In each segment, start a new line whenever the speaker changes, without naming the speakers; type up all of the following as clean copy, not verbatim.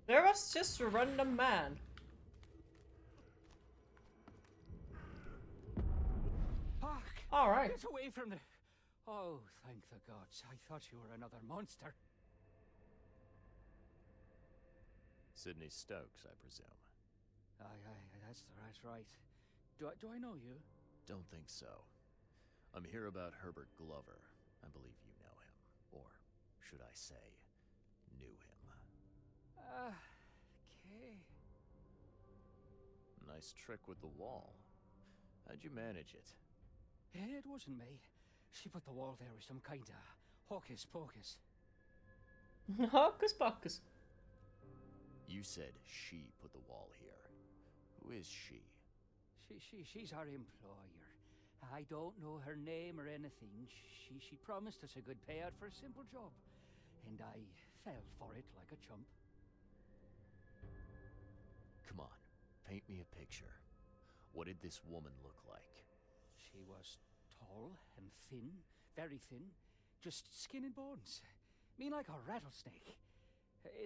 There was just a random man.
Fuck!
Alright.
Get away from the... Oh, thank the gods. I thought you were another monster.
Sydney Stokes, I presume.
Aye, that's right. Do I know you?
Don't think so. I'm here about Herbert Glover. I believe you know him. Or, should I say, knew him.
Okay.
Nice trick with the wall. How'd you manage it?
It wasn't me. She put the wall there with some kind of hocus pocus.
Hocus pocus.
You said she put the wall here. Who is she?
She's our employer. I don't know her name or anything. She promised us a good payout for a simple job. And I fell for it like a chump.
Come on, paint me a picture. What did this woman look like?
She was tall and thin, very thin, just skin and bones. Mean like a rattlesnake.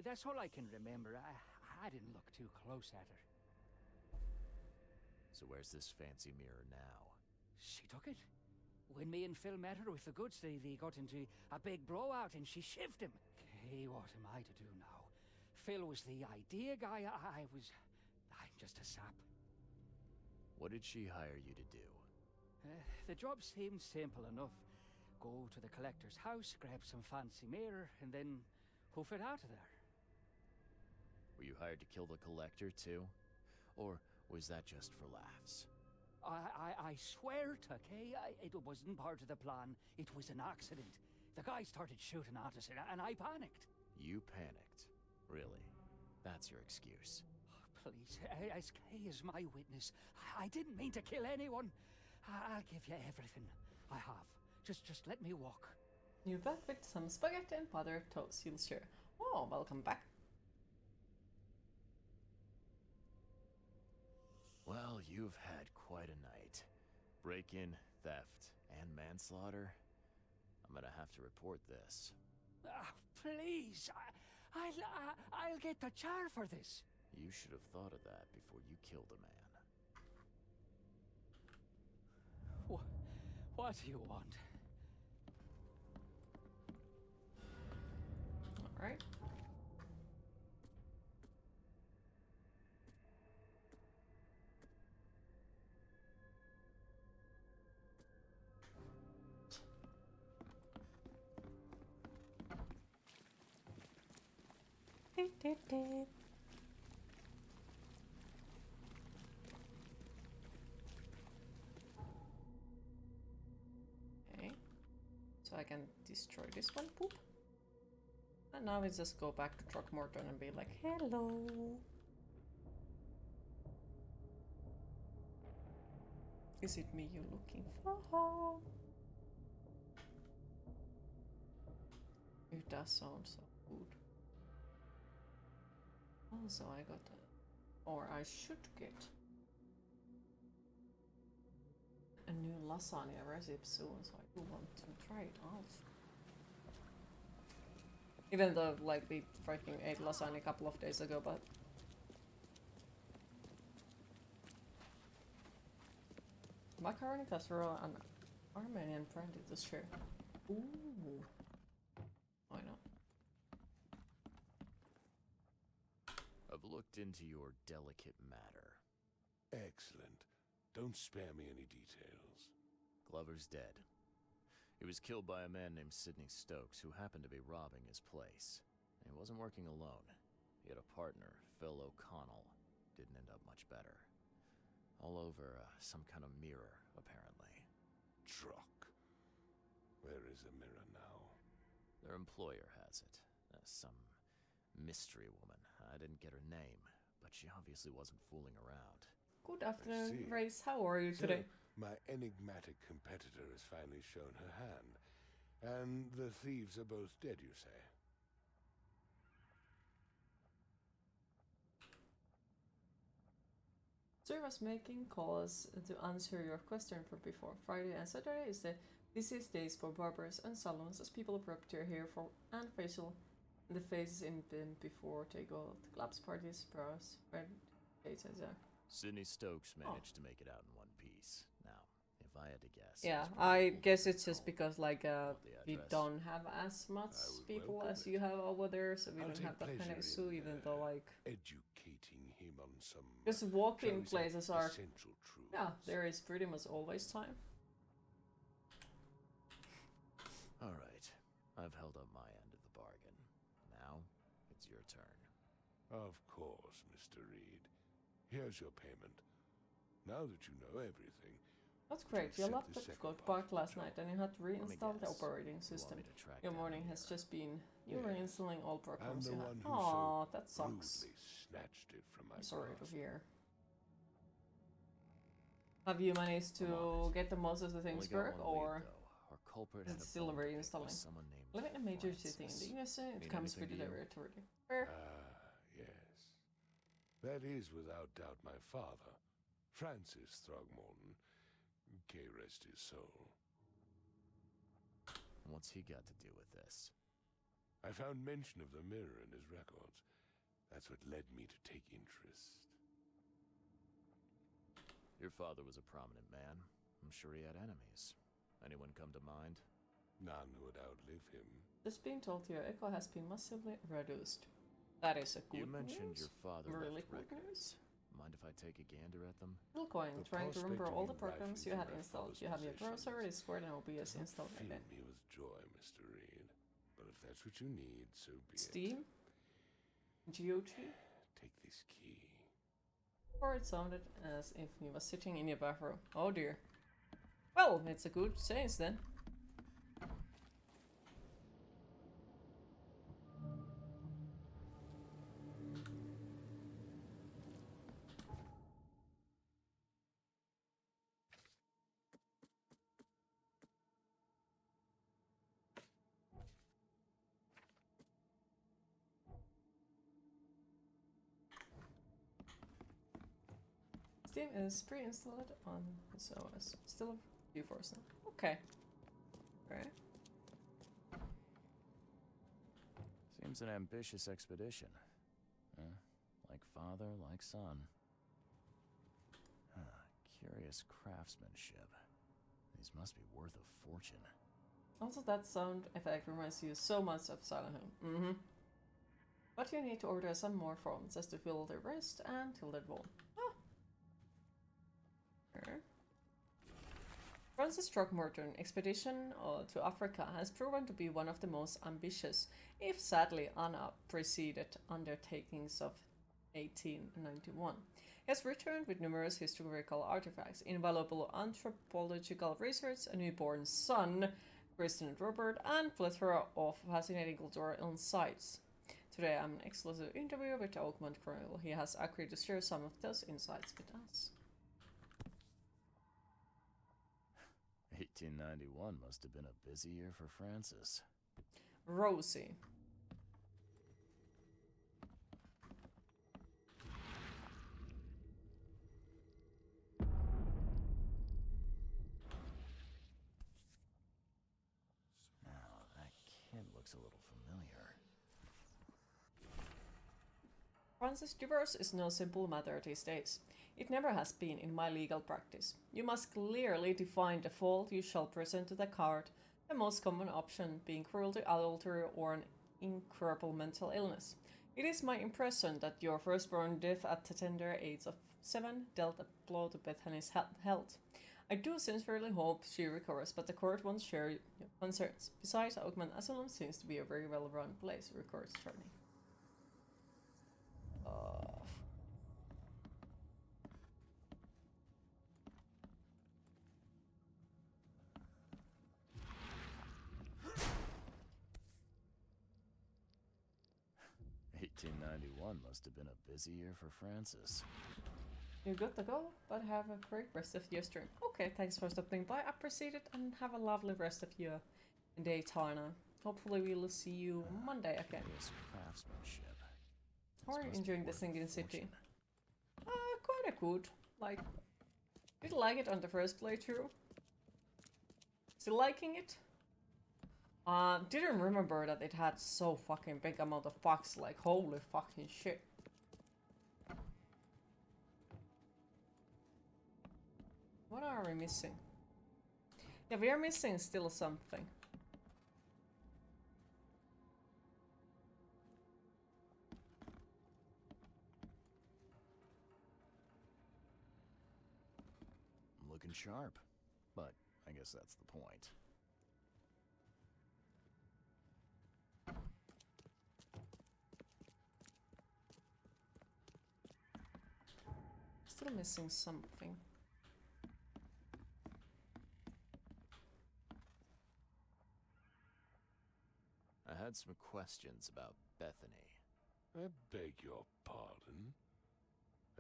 That's all I can remember. I didn't look too close at her.
So where's this fancy mirror now?
She took it. When me and Phil met her with the goods, they got into a big blowout and she shivved him. Okay, what am I to do now? Phil was the idea guy. I'm just a sap.
What did she hire you to do?
The job seemed simple enough. Go to the collector's house, grab some fancy mirror, and then hoof it out of there.
Were you hired to kill the collector too? Or was that just for laughs?
I swear to Kay, it wasn't part of the plan. It was an accident. The guy started shooting at us, and I panicked.
You panicked? Really? That's your excuse?
Please, as Kay is my witness, I didn't mean to kill anyone. I'll give you everything. I have. Just let me walk.
You're back with some spaghetti and butter toast, you'll share. Oh, welcome back.
Well, you've had quite a night. Break-in, theft, and manslaughter. I'm gonna have to report this.
Please, I'll get the char for this.
You should have thought of that before you killed a man.
What do you want?
Alright. Okay, so I can destroy this one, poop. And now we just go back to Throckmorton and be like, hello. Is it me you're looking for? It does sound so good. Also, I got or I should get a new lasagna recipe soon, so I do want to try it out. Even though, like, we freaking ate lasagna a couple of days ago, but macaroni casserole and Armenian brandy to share. Ooh, why not?
I've looked into your delicate matter.
Excellent. Don't spare me any details.
Glover's dead. He was killed by a man named Sydney Stokes, who happened to be robbing his place. And he wasn't working alone. He had a partner, Phil O'Connell. Didn't end up much better. All over some kind of mirror, apparently.
Truck. Where is the mirror now?
Their employer has it. Some mystery woman. I didn't get her name, but she obviously wasn't fooling around.
Good afternoon,
see.
Grace. How are you today?
My enigmatic competitor has finally shown her hand. And the thieves are both dead, you say?
So I was making calls to answer your question for before. Friday and Saturday is the busiest days for barbers and salons as people prep their hair for and facial The phases in them before they go to collapse parties, bros. Right? Yeah.
Sydney Stokes
Oh.
managed to make it out in one piece. Now, if I had to guess,
Yeah,
it's probably
I
Google
guess it's just
Chrome.
because like
Want the
we
address?
don't have as much
I would
people
welcome
as
it.
you have over there, so we
I'll
don't
take
have that kind of
pleasure
issue.
in,
Even though like
educating him on some
just
shall
walking
we say,
places are
essential truths.
yeah, there is pretty much always time.
All right, I've held up my end of the bargain. Now, it's your turn.
Of course, Mr. Reed. Here's your payment. Now that you know everything,
That's great.
Please
Your
set the
laptop
second
got
part
bugged
of the
last
job.
night and you had to
Let me
reinstall the
guess.
operating
You want
system.
me to track
Your
down
morning
the
has
error?
just been you
Yes.
reinstalling all
and
programs
the
you
one
had.
who
Aw,
so
that sucks.
rudely snatched it from my
I'm sorry to
grasp.
hear. Have you managed
I'm
to
on it.
get the most of the things
Only got
work,
one
or
lead, though. Our culprit
is
had
it
a
still
bone to pick
reinstalling?
with someone named
living in a major city in
Francis.
the USA, it
Mean
comes
anything
pretty
to you?
territory. Fair.
Yes. That is without doubt my father, Francis Throgmorton. May rest his soul.
What's he got to do with this?
I found mention of the mirror in his records. That's what led me to take interest.
Your father was a prominent man. I'm sure he had enemies. Anyone come to mind?
None would outlive him.
This being told your echo has been massively reduced. That is a good
You mentioned
news.
your father
Really
left
good
records.
news.
Mind if I take a gander at them?
Still going,
The
trying to remember
prospect of
all the
you
programs you
rifling
had
through my
installed.
father's
You have your
possessions
browser, Discord, and OBS
Don't
installed
fill
again.
me with joy, Mr. Reed. But if that's what you need, so be it.
Steam? GOG?
Take this key.
Or it sounded as if he was sitting in your bathroom. Oh dear. Well, it's a good change then. Steam is pre-installed on his OS. Still GeForce now. Okay. Alright.
Seems an ambitious expedition. Huh? Like father, like son. Huh. Curious craftsmanship. These must be worth a fortune.
Also, that sound effect reminds you so much of Silent Hill. Mm-hmm. But you need to order some more forms just to fill the wrist and tilted wall. Ah. Alright. Francis Throckmorton expedition to Africa has proven to be one of the most ambitious, if sadly unappreciated, undertakings of 1891. He has returned with numerous historical artifacts, invaluable anthropological research, a newborn son, Christian Robert, and plethora of fascinating cultural insights. Today I'm an exclusive interview with the Oakmont Chronicle. He has agreed to share some of those insights with us.
1891 must have been a busy year for Francis.
Rosie.
Now, that kid looks a little familiar.
Francis, divorce is no simple matter these days. It never has been in my legal practice. You must clearly define the fault you shall present to the court, the most common option being cruelty, adultery, or an incurable mental illness. It is my impression that your firstborn death at the tender age of 7 dealt a blow to Bethany's health. I do sincerely hope she recovers, but the court won't share your concerns. Besides, Oakmont Asylum seems to be a very well-run place, records Charlie.
'91 must have been a busy year for Francis.
You're good to go, but have a great rest of your stream. Okay, thanks for stopping by. Appreciate it, and have a lovely rest of your day, Tana. Hopefully, we'll see you Monday again.
Curious craftsmanship.
How are you
This must be
enjoying the
worth a
Sinking City?
fortune.
Kinda good. Like, didn't like it on the first playthrough. Still liking it. Didn't remember that it had so fucking big amount of bugs, like holy fucking shit. What are we missing? Yeah, we are missing still something.
Looking sharp, but I guess that's the point.
Still missing something.
I had some questions about Bethany.
I beg your pardon.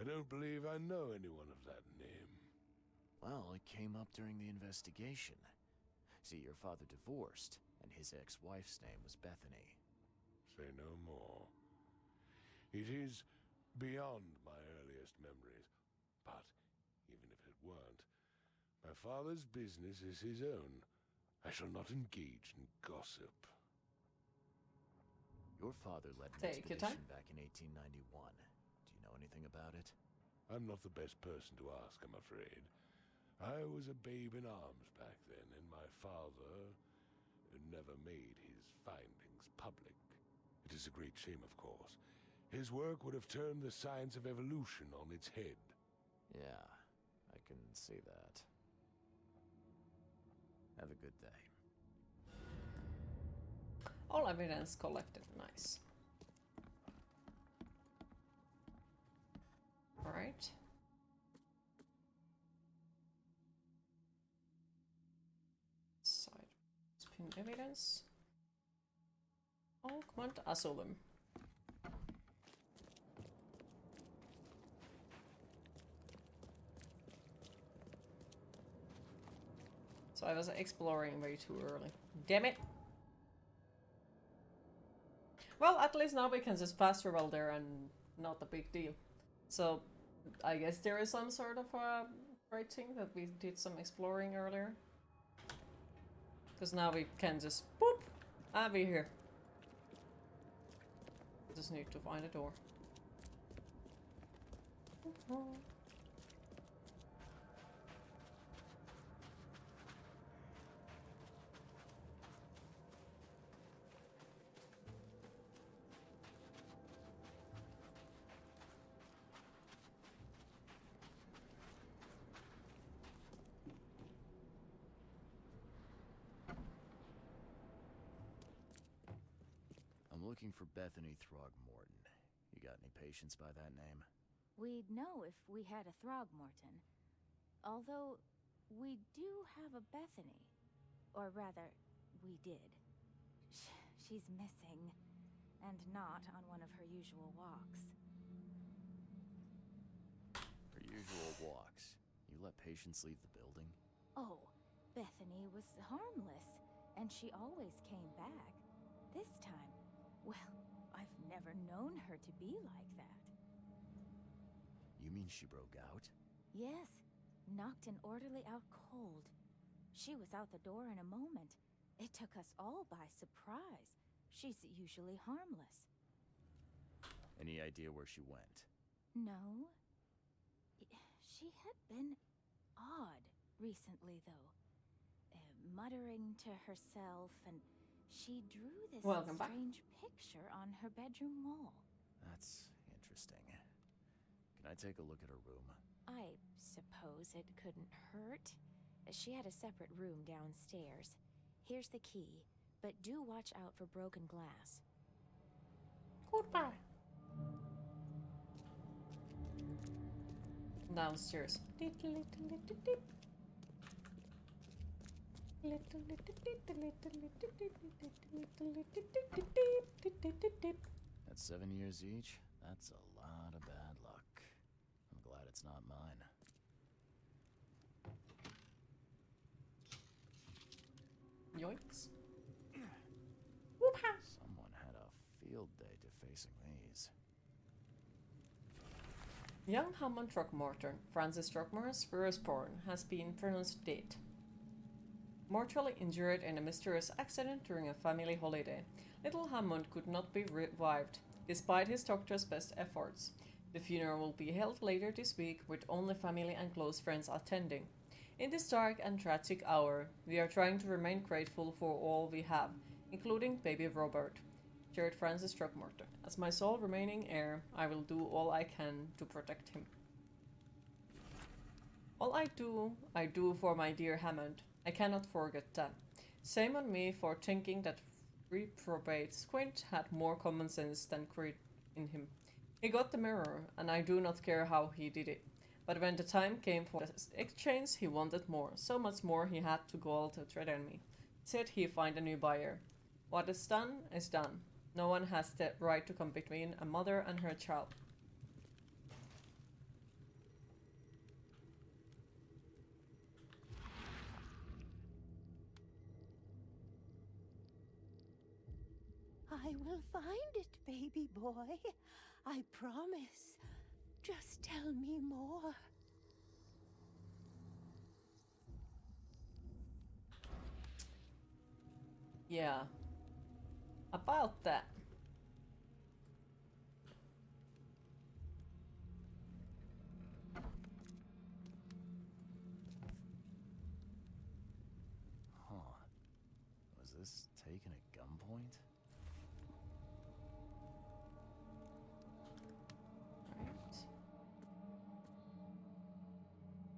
I don't believe I know anyone of that name.
Well, it came up during the investigation. See, your father divorced, and his ex-wife's name was Bethany.
Say no more. It is beyond my earliest memories, but even if it weren't, my father's business is his own. I shall not engage in gossip.
Your father led an
Take your time.
expedition back in 1891. Do you know anything about it?
I'm not the best person to ask, I'm afraid. I was a babe in arms back then, and my father never made his findings public. It is a great shame, of course. His work would have turned the science of evolution on its head.
Yeah, I can see that. Have a good day.
All evidence collected. Nice. Alright. Side. Spin evidence. Augment Asylum. So I was exploring way too early. Damn it! Well, at least now we can just fast travel there and not a big deal. So, I guess there is some sort of rating that we did some exploring earlier. Because now we can just boop! And be here. Just need to find a door.
I'm looking for Bethany Throgmorton. You got any patients by that name?
We'd know if we had a Throgmorton. Although, we do have a Bethany. Or rather, we did. She's missing, and not on one of her usual walks.
Her usual walks. You let patients leave the building?
Oh, Bethany was harmless, and she always came back. This time, well, I've never known her to be like that.
You mean she broke out?
Yes, knocked an orderly out cold. She was out the door in a moment. It took us all by surprise. She's usually harmless.
Any idea where she went?
No. She had been odd recently, though. Muttering to herself, and she drew this
Welcome back.
strange picture on her bedroom wall.
That's interesting. Can I take a look at her room?
I suppose it couldn't hurt. She had a separate room downstairs. Here's the key, but do watch out for broken glass.
Goodbye. Downstairs.
At 7 years each, that's a lot of bad luck. I'm glad it's not mine.
Yoinks.
Someone had a field day defacing these.
Young Hammond Throckmorton, Francis Throckmorton's firstborn, has been pronounced dead. mortally injured in a mysterious accident during a family holiday. Little Hammond could not be revived, despite his doctor's best efforts. The funeral will be held later this week, with only family and close friends attending. In this dark and tragic hour, we are trying to remain grateful for all we have, including baby Robert, shared Francis Throckmorton. As my sole remaining heir, I will do all I can to protect him. All I do for my dear Hammond. I cannot forget that. Shame on me for thinking that reprobate Squint had more common sense than greed in him. He got the mirror, and I do not care how he did it. But when the time came for the exchange, he wanted more, so much more he had to go to threaten me. Said he find a new buyer. What is done is done. No one has the right to come between a mother and her child.
I will find it, baby boy. I promise. Just tell me more.
Yeah. About that.
Huh. Was this taken at gunpoint?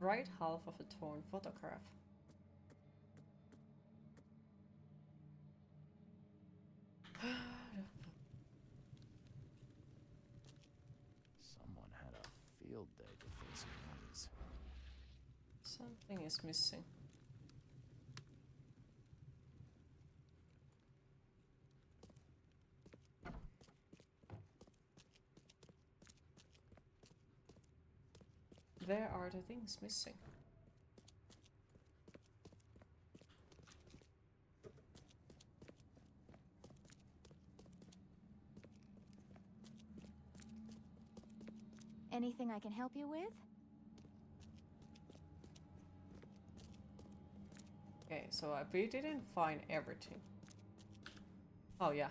Right half of a torn photograph.
Someone had a field day defacing these.
Something is missing. Where are the things missing?
Anything I can help you with?
Okay, so we didn't find everything. Oh yeah.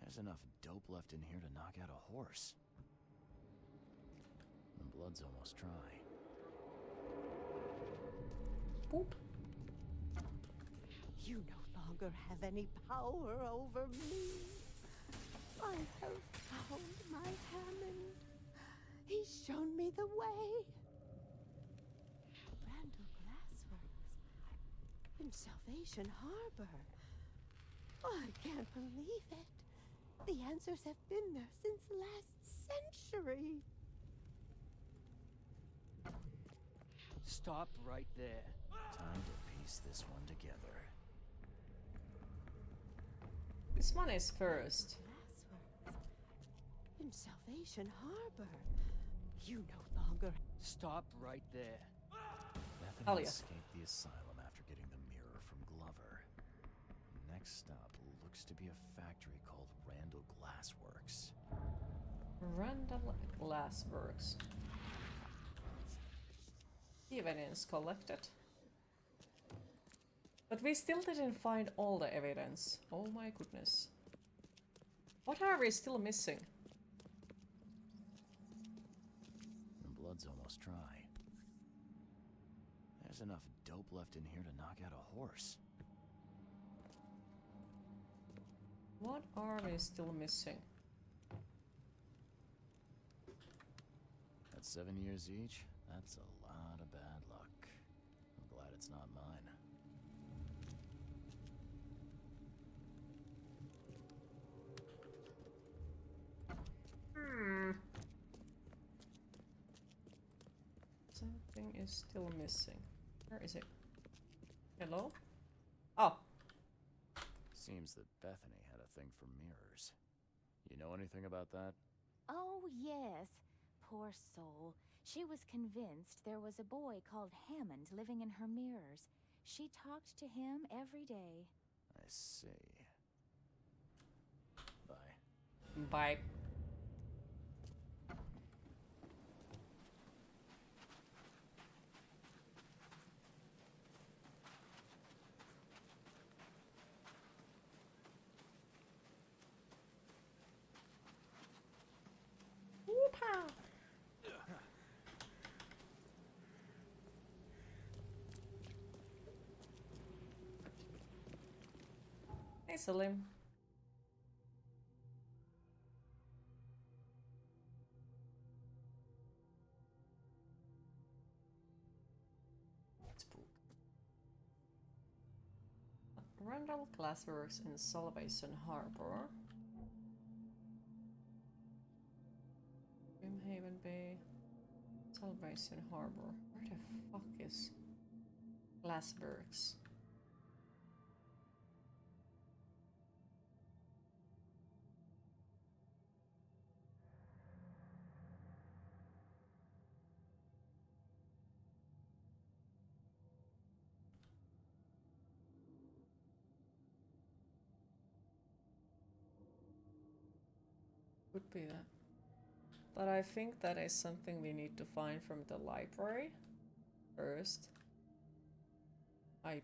There's enough dope left in here to knock out a horse. The blood's almost dry.
Boop.
You no longer have any power over me. I have found my Hammond. He's shown me the way. Randall Glassworks in Salvation Harbor. Oh, I can't believe it. The answers have been there since last century.
Stop right there.
Time to piece this one together.
This one is first.
Glassworks in Salvation Harbor. You no longer.
Stop right there.
Bethany
Hell yeah.
escaped the asylum after getting the mirror from Glover. Next stop looks to be a factory called Randall Glassworks.
Randall Glassworks. Evidence collected. But we still didn't find all the evidence. Oh my goodness. What are we still missing?
The blood's almost dry. There's enough dope left in here to knock out a horse.
What are we still missing?
At 7 years each, that's a lot of bad luck. I'm glad it's not mine.
Something is still missing. Where is it? Hello? Oh,
Seems that Bethany had a thing for mirrors. You know anything about that?
Oh, yes. Poor soul. She was convinced there was a boy called Hammond living in her mirrors. She talked to him every day.
I see. Bye.
bye. Hey, Salim. Randall Glassworks in Salvation Harbor. Grimhaven Bay. Salvation Harbor. Where the fuck is Glassworks? Could be that. But I think that is something we need to find from the library first. I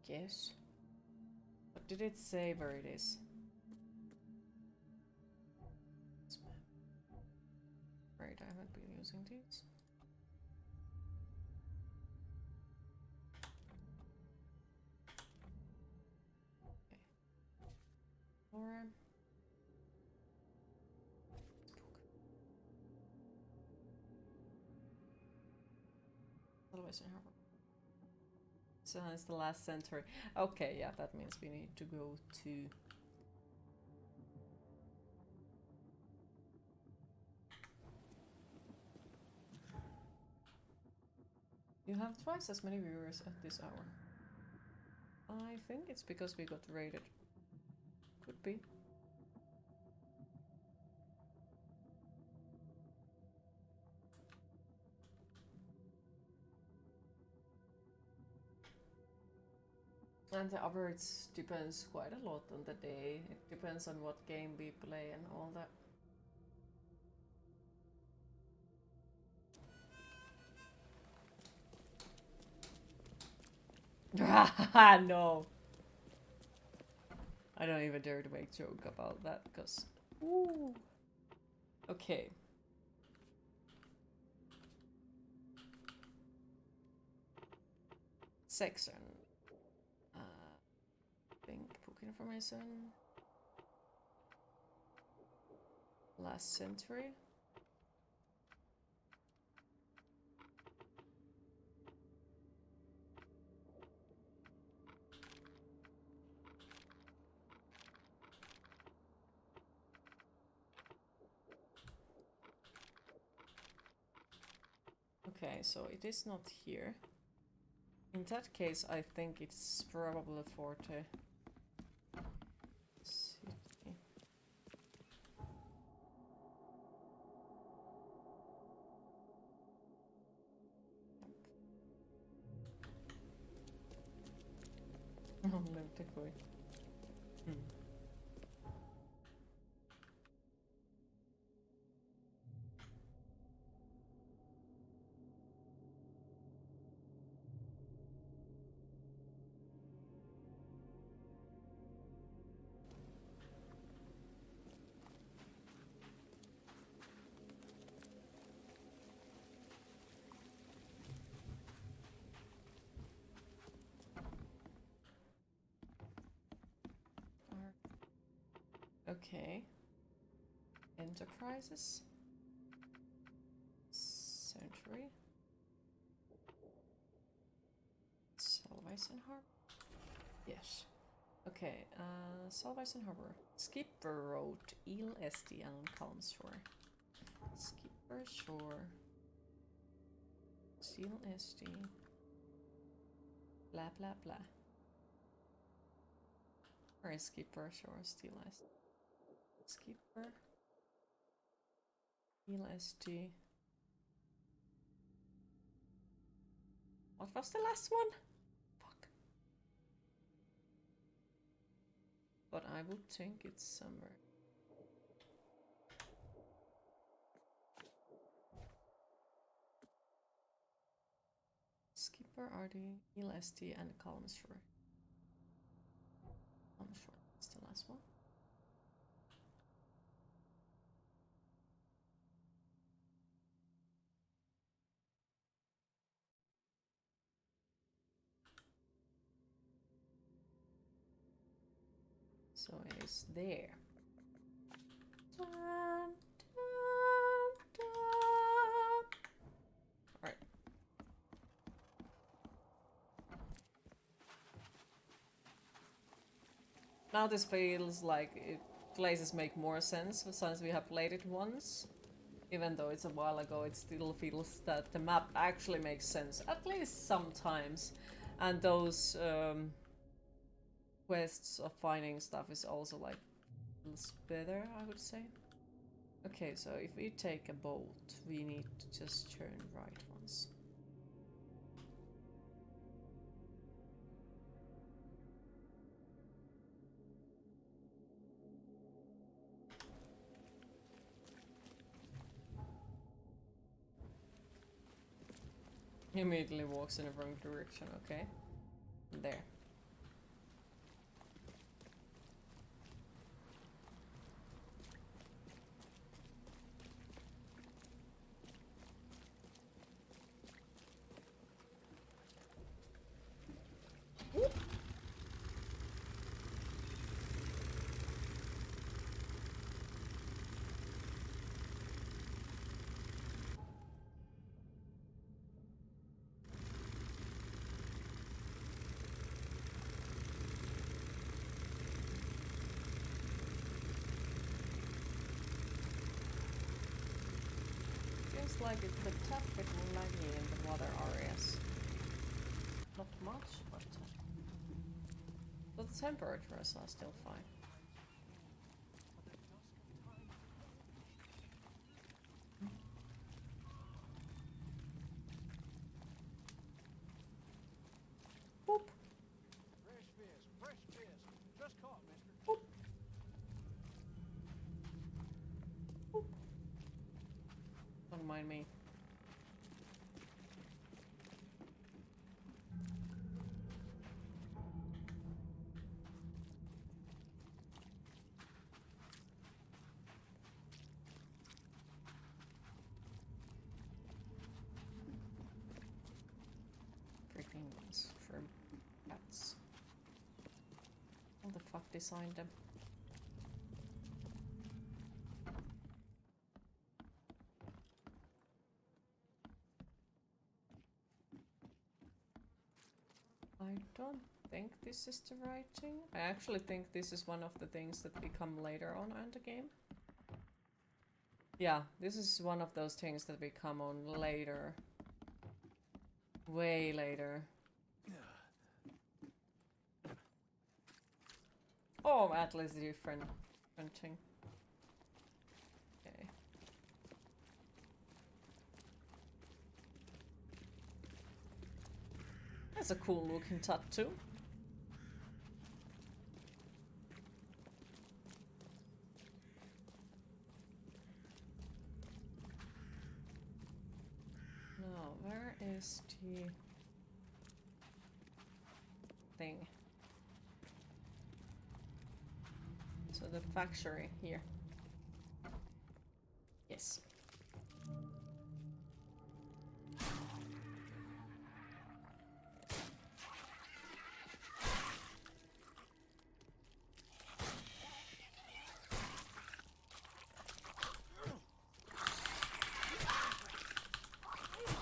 guess. But did it say where it is? Right, I haven't been using these. Okay. Laura. Salvation Harbor. So it's the last century. Okay, yeah, that means we need to go to... You have twice as many viewers at this hour. I think it's because we got rated. Could be. And the average depends quite a lot on the day. It depends on what game we play and all that. No. I don't even dare to make a joke about that because... Ooh. Okay. Section. Think book information. Last century. Okay, so it is not here. In that case, I think it's probably for the city. Oh, no, take away. Okay. Enterprises. Century. Salvation Harbor. Yes. Okay, Salvation Harbor. Skipper Road, Eel Esti and Calm Shore. Skipper Shore. Eel Esti. Blah blah blah. Where is Skipper Shore? Still Esti. Skipper. Eel Esti. What was the last one? Fuck. But I would think it's somewhere. Skipper, RD, Eel Esti, and Calm Shore. Calm Shore is the last one. So it is there. Dun, dun, dun. Alright. Now this feels like places make more sense since we have played it once. Even though it's a while ago, it still feels that the map actually makes sense, at least sometimes. And those quests of finding stuff is also like feels better, I would say. Okay, so if we take a boat, we need to just turn right once. He immediately walks in the wrong direction, okay. There. Seems like it's a tad bit laggy in the water areas. Not much, but the temperatures are still fine. Boop.
Fresh fish, fresh fish. Just caught, mister.
Boop. Boop. Don't mind me. Freaking shrimp cats. Who the fuck designed them? I don't think this is the right thing. I actually think this is one of the things that become later on in the game. Yeah, this is one of those things that become on later. Way later. Oh, at least different thing. Okay. That's a cool looking tattoo. Now, where is the thing? So the factory here. Yes.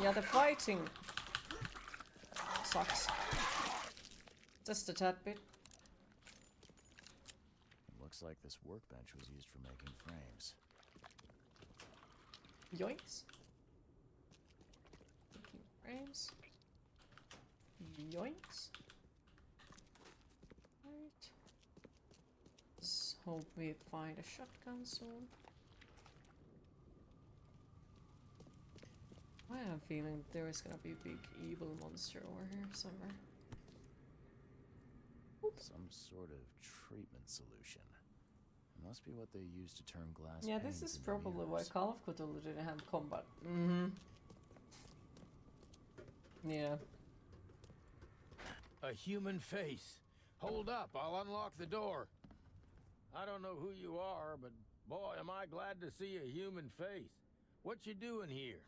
Yeah, the fighting sucks. Just a tad bit.
Looks like this workbench was used for making frames.
Yoinks. Making frames. Yoinks. Right. Let's hope we find a shotgun soon. I have a feeling there is gonna be a big evil monster over here somewhere.
Some sort of treatment solution. It must be what they use to turn glass.
Yeah, this is
panes into
probably why
mirrors.
Call of Cthulhu didn't have combat. Mm-hmm. Yeah.
A human face. Hold up, I'll unlock the door. I don't know who you are, but boy, am I glad to see a human face. What you doing here?